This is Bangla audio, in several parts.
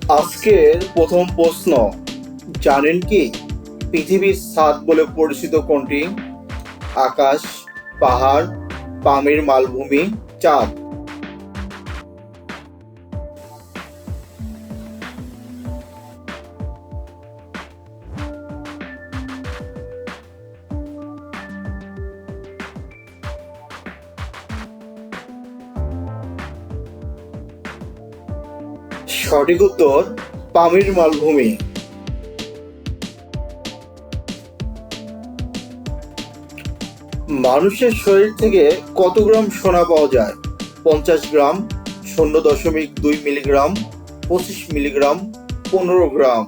আজকের প্রথম প্রশ্ন, জানেন কি পৃথিবীর ছাদ বলে পরিচিত কোনটি? আকাশ, পাহাড়, পামের মালভূমি, চাঁদ। সঠিক উত্তর পামের মালভূমি। মানুষের শরীর থেকে কত গ্রাম সোনা পাওয়া যায়? 50 গ্রাম, 0.2 মিলিগ্রাম, 25 মিলিগ্রাম, 15 গ্রাম।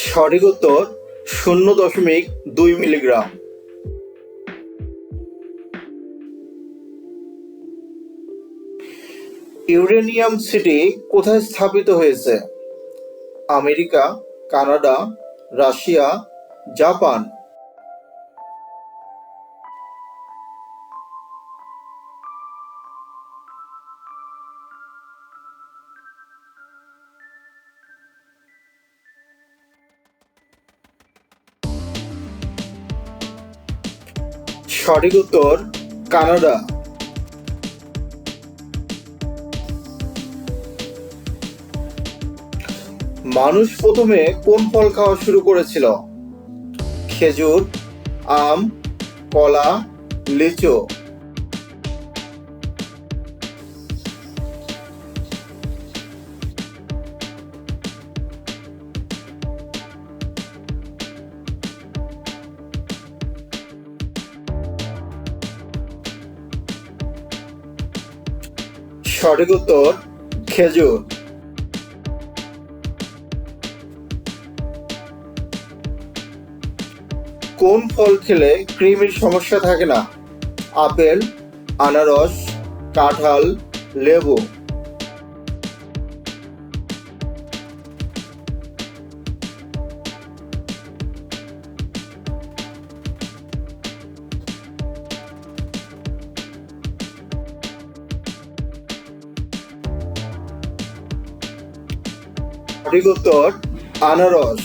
সঠিক উত্তর 0.2 মিলিগ্রাম। ইউরেনিয়াম সিটি কোথায় স্থাপিত হয়েছে? America, Canada, Russia, Japan. সঠিক উত্তর কানাডা। মানুষ প্রথমে কোন ফল খাওয়া শুরু করেছিল? খেজুর, আম, কলা, লিচু। সঠিক উত্তর খেজুর। কোন ফল খেলে কৃমির সমস্যা থাকে না? আপেল, আনারস, কাঁঠাল, লেবু। সঠিক উত্তর আনারস।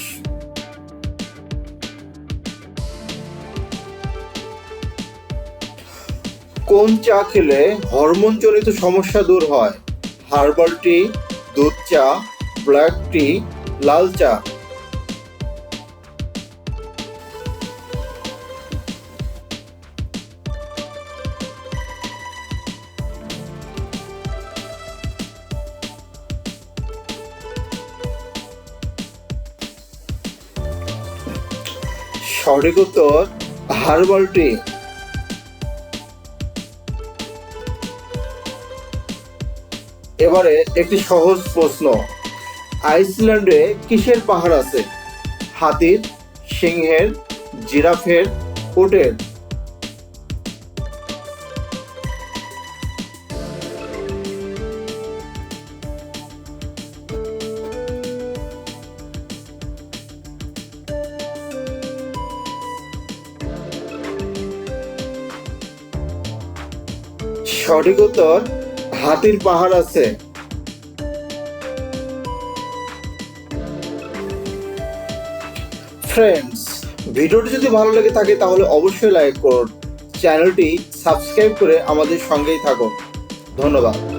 কোন চা খেলে হরমোনজনিত সমস্যা দূর হয়? হার্বাল টি, দুধ চা, ব্ল্যাক টি, লাল চা। সঠিক উত্তর হার্বাল টি। এবারে একটি সহজ প্রশ্ন, আইসল্যান্ডে কিসের পাহাড় আছে? হাতির, সিংহের, জিরাফের, উটের। সঠিক উত্তর হাতির পাহাড় আছে। ফ্রেন্ডস, ভিডিওটি যদি ভালো লেগে থাকে তাহলে অবশ্যই লাইক করুন, চ্যানেলটি সাবস্ক্রাইব করে আমাদের সঙ্গেই থাকুন। ধন্যবাদ।